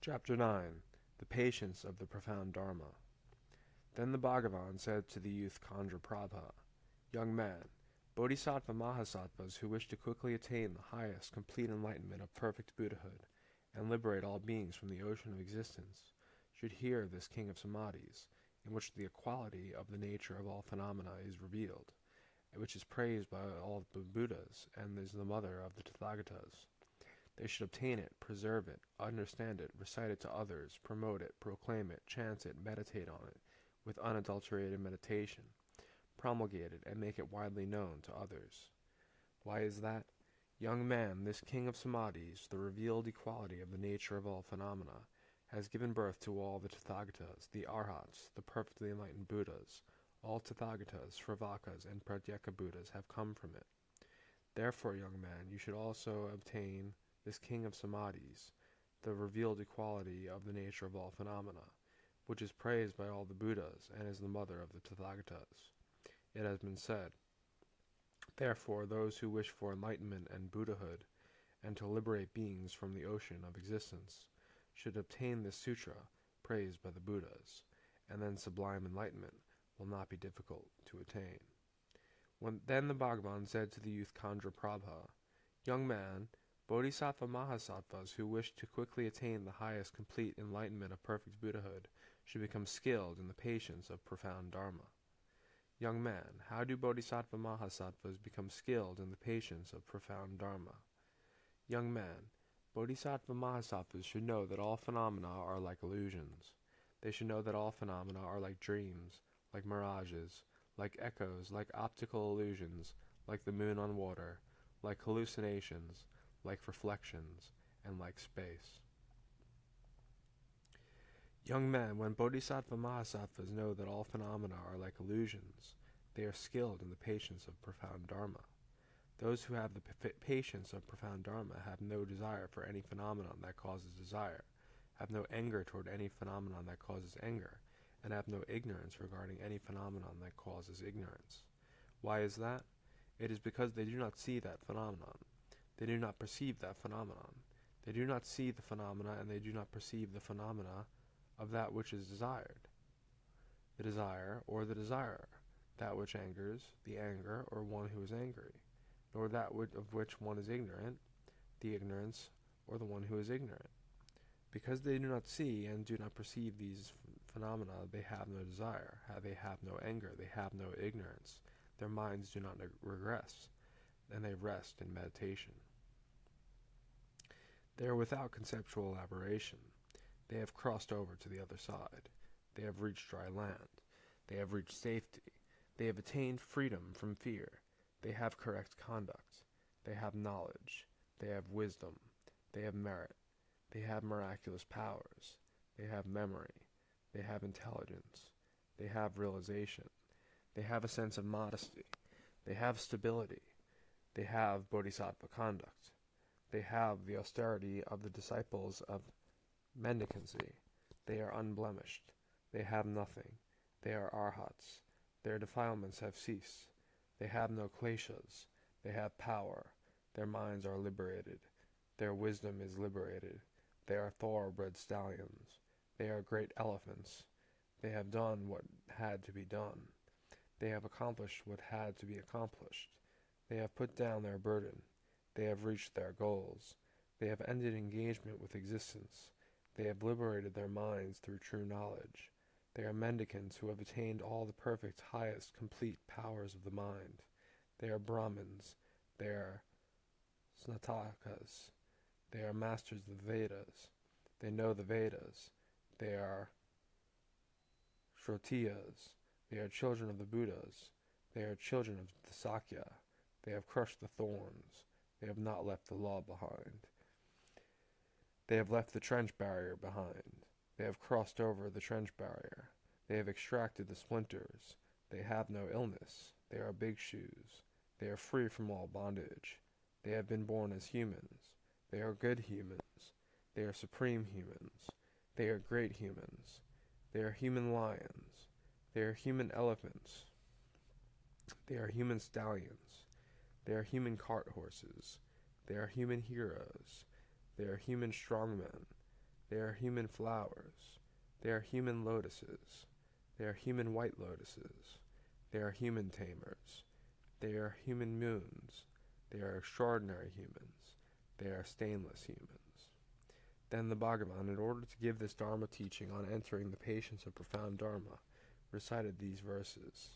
Chapter 9. The Patience of the Profound Dharma. Then the Bhagavan said to the youth Kandraprabha, Young man, Bodhisattva Mahasattvas who wish to quickly attain the highest complete enlightenment of perfect Buddhahood, and liberate all beings from the ocean of existence, should hear this king of Samadhis, in which the equality of the nature of all phenomena is revealed, which is praised by all the Buddhas, and is the mother of the Tathagatas. They should obtain it, preserve it, understand it, recite it to others, promote it, proclaim it, chant it, meditate on it, with unadulterated meditation, promulgate it, and make it widely known to others. Why is that? Young man, this king of Samadhis, the revealed equality of the nature of all phenomena, has given birth to all the Tathagatas, the Arhats, the perfectly enlightened Buddhas. All Tathagatas, Shravakas, and Pratyeka Buddhas have come from it. Therefore, young man, you should also obtain this king of Samadhis, the revealed equality of the nature of all phenomena, which is praised by all the Buddhas, and is the mother of the Tathagatas. It has been said, Therefore, those who wish for enlightenment and Buddhahood, and to liberate beings from the ocean of existence, should obtain this sutra, praised by the Buddhas, and then sublime enlightenment will not be difficult to attain. Then the Bhagavan said to the youth Kandraprabha, Young man, Bodhisattva Mahasattvas who wish to quickly attain the highest complete enlightenment of perfect Buddhahood should become skilled in the patience of profound Dharma. Young man, how do Bodhisattva Mahasattvas become skilled in the patience of profound Dharma? Young man, Bodhisattva Mahasattvas should know that all phenomena are like illusions. They should know that all phenomena are like dreams, like mirages, like echoes, like optical illusions, like the moon on water, like hallucinations, like reflections, and like space. Young men, when Bodhisattva Mahasattvas know that all phenomena are like illusions, they are skilled in the patience of profound Dharma. Those who have the patience of profound Dharma have no desire for any phenomenon that causes desire, have no anger toward any phenomenon that causes anger, and have no ignorance regarding any phenomenon that causes ignorance. Why is that? It is because they do not see that phenomenon. They do not perceive that phenomenon. They do not see the phenomena, and they do not perceive the phenomena of that which is desired. The desire, or the desirer, that which angers, the anger, or one who is angry, nor that of which one is ignorant, the ignorance, or the one who is ignorant. Because they do not see and do not perceive these phenomena, they have no desire, they have no anger, they have no ignorance. Their minds do not regress, and they rest in meditation. They are without conceptual elaboration. They have crossed over to the other side. They have reached dry land. They have reached safety. They have attained freedom from fear. They have correct conduct. They have knowledge. They have wisdom. They have merit. They have miraculous powers. They have memory. They have intelligence. They have realization. They have a sense of modesty. They have stability. They have bodhisattva conduct. They have the austerity of the disciples of mendicancy. They are unblemished. They have nothing. They are arhats. Their defilements have ceased. They have no kleshas. They have power. Their minds are liberated. Their wisdom is liberated. They are thoroughbred stallions. They are great elephants. They have done what had to be done. They have accomplished what had to be accomplished. They have put down their burden. They have reached their goals. They have ended engagement with existence. They have liberated their minds through true knowledge. They are mendicants who have attained all the perfect, highest, complete powers of the mind. They are Brahmins. They are Snatakas. They are masters of the Vedas. They know the Vedas. They are Shrotiyas. They are children of the Buddhas. They are children of the Sakya. They have crushed the thorns. They have not left the law behind. They have left the trench barrier behind. They have crossed over the trench barrier. They have extracted the splinters. They have no illness. They are big shoes. They are free from all bondage. They have been born as humans. They are good humans. They are supreme humans. They are great humans. They are human lions. They are human elephants. They are human stallions. They are human cart horses. They are human heroes. They are human strongmen. They are human flowers. They are human lotuses. They are human white lotuses. They are human tamers. They are human moons. They are extraordinary humans. They are stainless humans. Then the Bhagavan, in order to give this Dharma teaching on entering the patience of profound Dharma, recited these verses.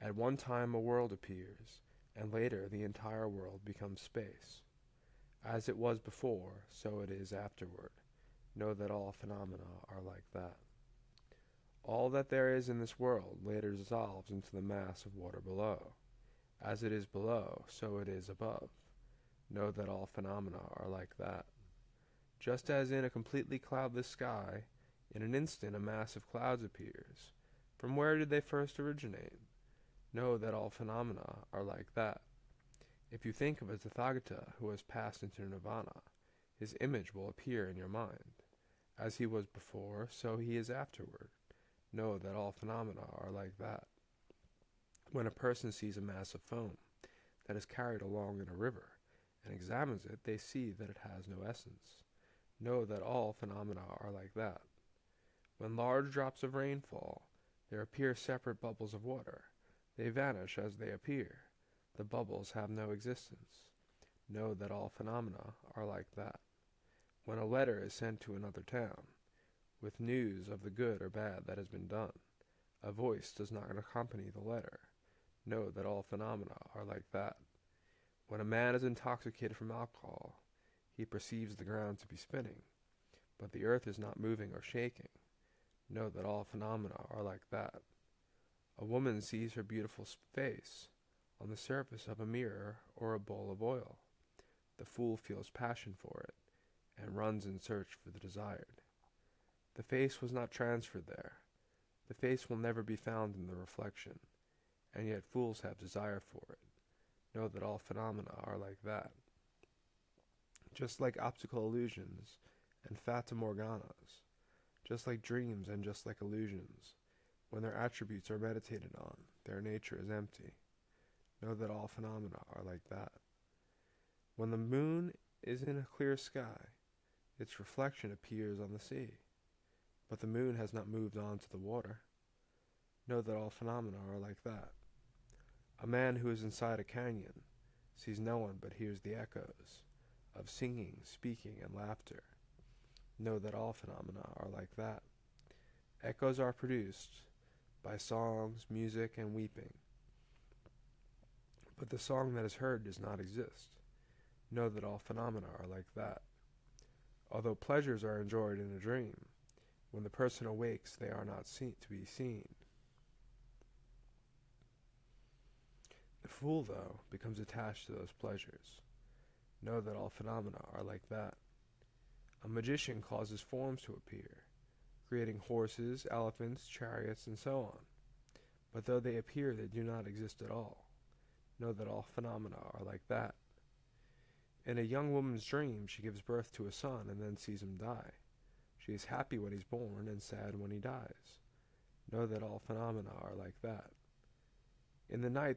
At one time a world appears, and later the entire world becomes space. As it was before, so it is afterward. Know that all phenomena are like that. All that there is in this world later dissolves into the mass of water below. As it is below, so it is above. Know that all phenomena are like that. Just as in a completely cloudless sky, in an instant a mass of clouds appears. From where did they first originate? Know that all phenomena are like that. If you think of a Tathagata who has passed into nirvana, his image will appear in your mind. As he was before, so he is afterward. Know that all phenomena are like that. When a person sees a mass of foam that is carried along in a river and examines it, they see that it has no essence. Know that all phenomena are like that. When large drops of rain fall, there appear separate bubbles of water. They vanish as they appear. The bubbles have no existence. Know that all phenomena are like that. When a letter is sent to another town, with news of the good or bad that has been done, a voice does not accompany the letter. Know that all phenomena are like that. When a man is intoxicated from alcohol, he perceives the ground to be spinning, but the earth is not moving or shaking. Know that all phenomena are like that. A woman sees her beautiful face on the surface of a mirror or a bowl of oil. The fool feels passion for it, and runs in search for the desired. The face was not transferred there. The face will never be found in the reflection, and yet fools have desire for it. Know that all phenomena are like that. Just like optical illusions and fata morganas, just like dreams and just like illusions, when their attributes are meditated on, their nature is empty. Know that all phenomena are like that. When the moon is in a clear sky, its reflection appears on the sea, but the moon has not moved on to the water. Know that all phenomena are like that. A man who is inside a canyon sees no one but hears the echoes of singing, speaking, and laughter. Know that all phenomena are like that. Echoes are produced by songs, music, and weeping, but the song that is heard does not exist. Know that all phenomena are like that. Although pleasures are enjoyed in a dream, when the person awakes they are not to be seen. The fool, though, becomes attached to those pleasures. Know that all phenomena are like that. A magician causes forms to appear, creating horses, elephants, chariots, and so on. But though they appear, they do not exist at all. Know that all phenomena are like that. In a young woman's dream, she gives birth to a son and then sees him die. She is happy when he's born and sad when he dies. Know that all phenomena are like that. In the night,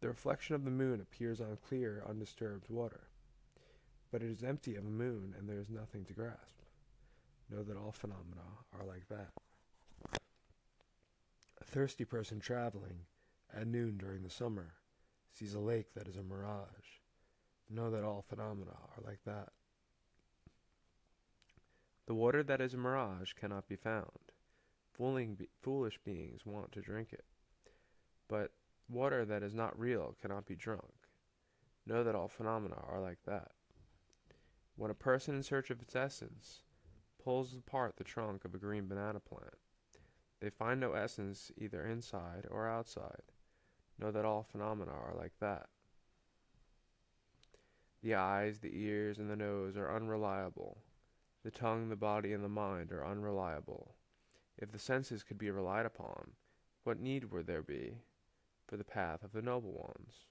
the reflection of the moon appears on clear, undisturbed water, but it is empty of a moon and there is nothing to grasp. Know that all phenomena are like that. A thirsty person traveling at noon during the summer sees a lake that is a mirage. Know that all phenomena are like that. The water that is a mirage cannot be found. Foolish beings want to drink it. But water that is not real cannot be drunk. Know that all phenomena are like that. When a person in search of its essence pulls apart the trunk of a green banana plant, they find no essence either inside or outside. Know that all phenomena are like that. The eyes, the ears, and the nose are unreliable. The tongue, the body, and the mind are unreliable. If the senses could be relied upon, what need would there be for the path of the noble ones?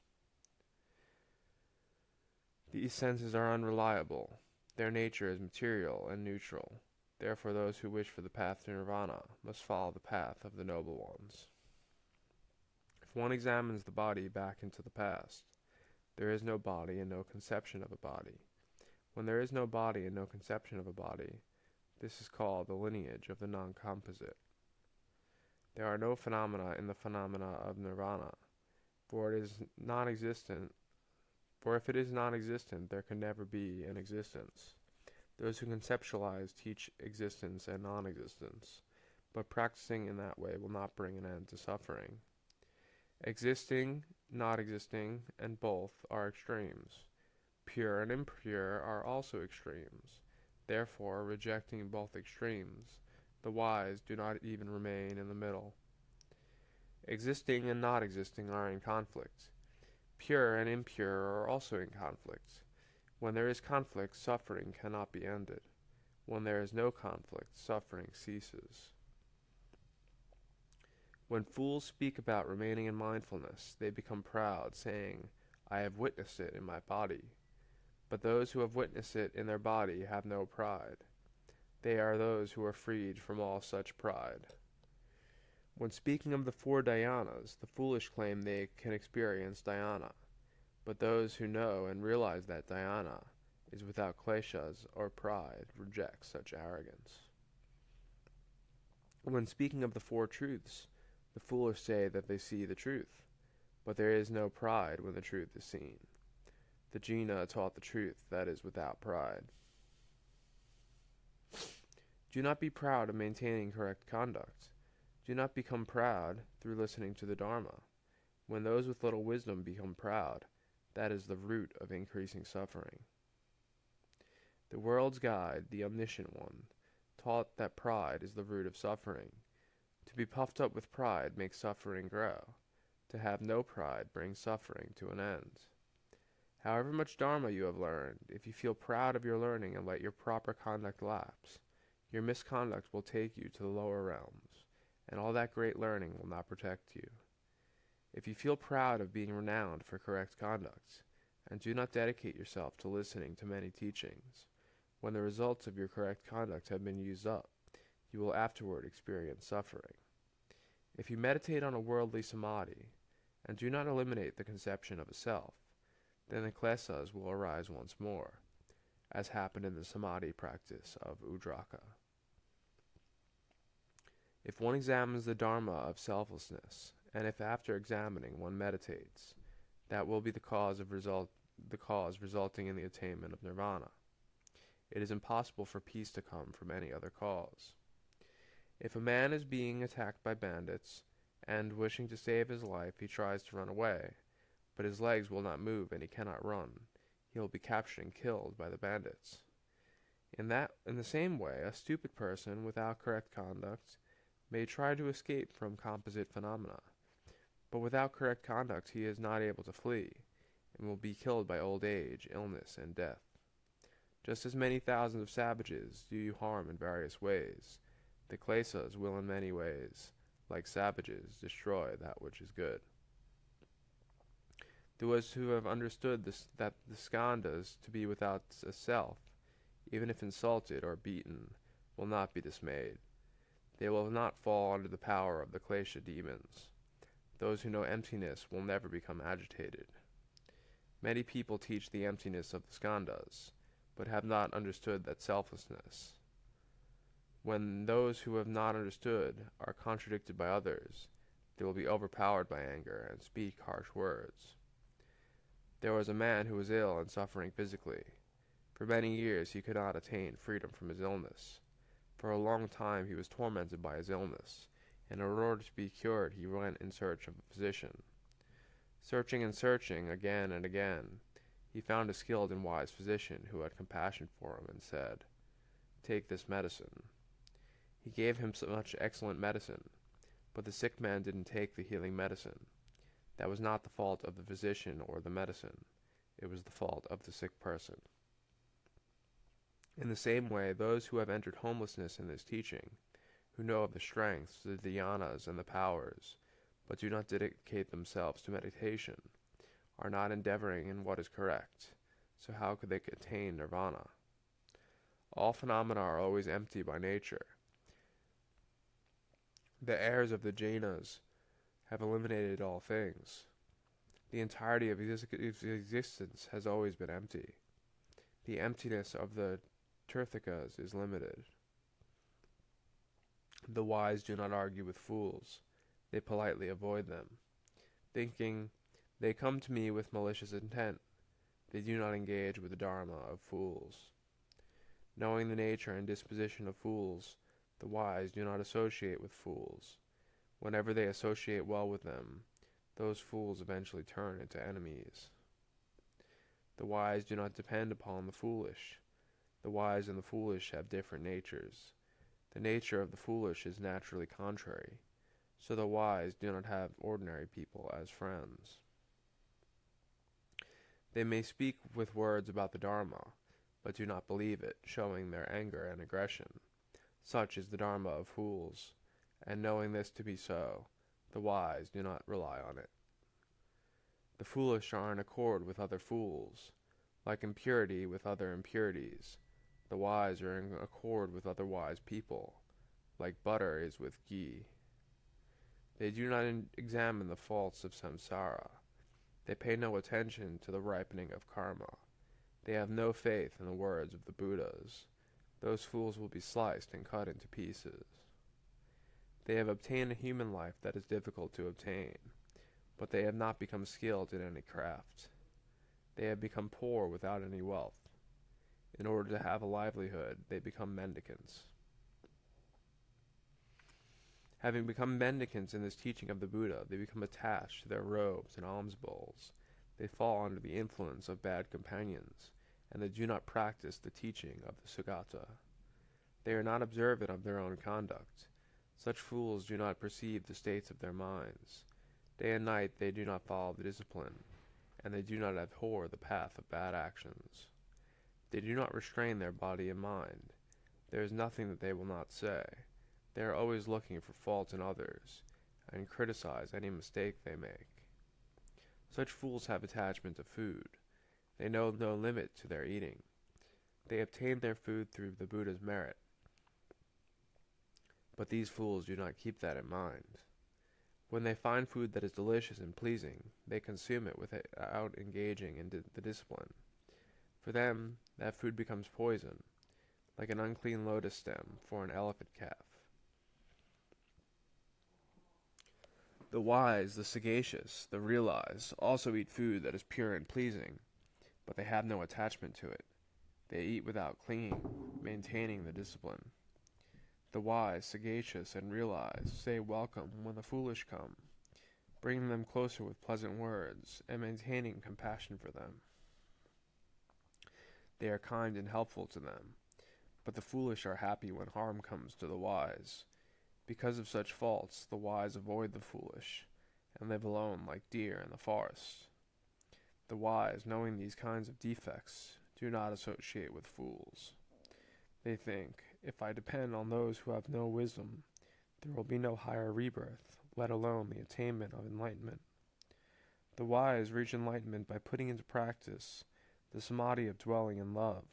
These senses are unreliable. Their nature is material and neutral. Therefore those who wish for the path to nirvana must follow the path of the noble ones. If one examines the body back into the past, there is no body and no conception of a body. When there is no body and no conception of a body, This is called the lineage of the non-composite. There are no phenomena in the phenomena of nirvana, for it is non-existent. For if it is non-existent, there can never be an existence. Those who conceptualize teach existence and non-existence, but practicing in that way will not bring an end to suffering. Existing, not existing, and both are extremes. Pure and impure are also extremes. Therefore, rejecting both extremes, the wise do not even remain in the middle. Existing and not existing are in conflict. Pure and impure are also in conflict. When there is conflict, suffering cannot be ended. When there is no conflict, suffering ceases. When fools speak about remaining in mindfulness, they become proud, saying, "I have witnessed it in my body." But those who have witnessed it in their body have no pride. They are those who are freed from all such pride. When speaking of the four dhyanas, the foolish claim they can experience dhyana, but those who know and realize that dhyana is without kleshas or pride reject such arrogance. When speaking of the four truths, the foolish say that they see the truth, but there is no pride when the truth is seen. The Jina taught the truth that is without pride. Do not be proud of maintaining correct conduct. Do not become proud through listening to the Dharma. When those with little wisdom become proud, that is the root of increasing suffering. The world's guide, the omniscient one, taught that pride is the root of suffering. To be puffed up with pride makes suffering grow. To have no pride brings suffering to an end. However much Dharma you have learned, if you feel proud of your learning and let your proper conduct lapse, your misconduct will take you to the lower realms, and all that great learning will not protect you. If you feel proud of being renowned for correct conduct, and do not dedicate yourself to listening to many teachings, when the results of your correct conduct have been used up, you will afterward experience suffering. If you meditate on a worldly samadhi, and do not eliminate the conception of a self, then the klesas will arise once more, as happened in the samadhi practice of Udraka. If one examines the dharma of selflessness, and if after examining one meditates, that will be the cause resulting in the attainment of nirvana. It is impossible for peace to come from any other cause. If a man is being attacked by bandits, and wishing to save his life, he tries to run away, but his legs will not move and he cannot run, he will be captured and killed by the bandits. In the same way, a stupid person without correct conduct may try to escape from composite phenomena, but without correct conduct he is not able to flee, and will be killed by old age, illness, and death. Just as many thousands of savages do you harm in various ways, the klesas will in many ways, like savages, destroy that which is good. Those who have understood that the skandhas to be without a self, even if insulted or beaten, will not be dismayed. They will not fall under the power of the klesha demons. Those who know emptiness will never become agitated. Many people teach the emptiness of the skandhas, but have not understood that selflessness. When those who have not understood are contradicted by others, they will be overpowered by anger and speak harsh words. There was a man who was ill and suffering physically. For many years he could not attain freedom from his illness. For a long time he was tormented by his illness, and in order to be cured he went in search of a physician. Searching and searching again and again, he found a skilled and wise physician who had compassion for him and said, "Take this medicine." He gave him much excellent medicine, but the sick man didn't take the healing medicine. That was not the fault of the physician or the medicine. It was the fault of the sick person. In the same way, those who have entered homelessness in this teaching, who know of the strengths, the dhyanas, and the powers, but do not dedicate themselves to meditation, are not endeavoring in what is correct, so how could they attain nirvana? All phenomena are always empty by nature. The heirs of the jainas have eliminated all things. The entirety of existence has always been empty. The emptiness of the tirthakas is limited. The wise do not argue with fools. They politely avoid them, thinking, "They come to me with malicious intent." They do not engage with the dharma of fools. Knowing the nature and disposition of fools, the wise do not associate with fools. Whenever they associate well with them, those fools eventually turn into enemies. The wise do not depend upon the foolish. The wise and the foolish have different natures. The nature of the foolish is naturally contrary, so the wise do not have ordinary people as friends. They may speak with words about the Dharma, but do not believe it, showing their anger and aggression. Such is the Dharma of fools, and knowing this to be so, the wise do not rely on it. The foolish are in accord with other fools, like impurity with other impurities. The wise are in accord with other wise people, like butter is with ghee. They do not examine the faults of samsara. They pay no attention to the ripening of karma. They have no faith in the words of the Buddhas. Those fools will be sliced and cut into pieces. They have obtained a human life that is difficult to obtain, but they have not become skilled in any craft. They have become poor without any wealth. In order to have a livelihood, they become mendicants. Having become mendicants in this teaching of the Buddha, they become attached to their robes and alms bowls. They fall under the influence of bad companions, and they do not practice the teaching of the Sugata. They are not observant of their own conduct. Such fools do not perceive the states of their minds. Day and night they do not follow the discipline, and they do not abhor the path of bad actions. They do not restrain their body and mind. There is nothing that they will not say. They are always looking for faults in others, and criticize any mistake they make. Such fools have attachment to food. They know no limit to their eating. They obtain their food through the Buddha's merit. But these fools do not keep that in mind. When they find food that is delicious and pleasing, they consume it without engaging in the discipline. For them, that food becomes poison, like an unclean lotus stem for an elephant calf. The wise, the sagacious, the realize, also eat food that is pure and pleasing, but they have no attachment to it. They eat without clinging, maintaining the discipline. The wise, sagacious, and realize say welcome when the foolish come, bringing them closer with pleasant words, and maintaining compassion for them. They are kind and helpful to them, but the foolish are happy when harm comes to the wise. Because of such faults, the wise avoid the foolish, and live alone like deer in the forest. The wise, knowing these kinds of defects, do not associate with fools. They think, if I depend on those who have no wisdom, there will be no higher rebirth, let alone the attainment of enlightenment. The wise reach enlightenment by putting into practice the samadhi of dwelling in love,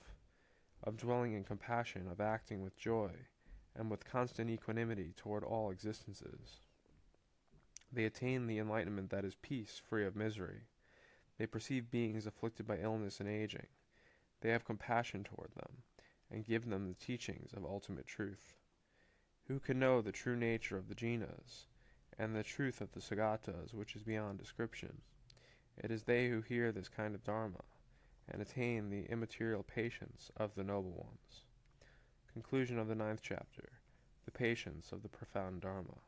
of dwelling in compassion, of acting with joy, and with constant equanimity toward all existences. They attain the enlightenment that is peace, free of misery. They perceive beings afflicted by illness and aging. They have compassion toward them, and give them the teachings of ultimate truth. Who can know the true nature of the jinas, and the truth of the sagatas, which is beyond description? It is they who hear this kind of dharma, and attain the immaterial patience of the noble ones. Conclusion of the 9th chapter. The patience of the profound dharma.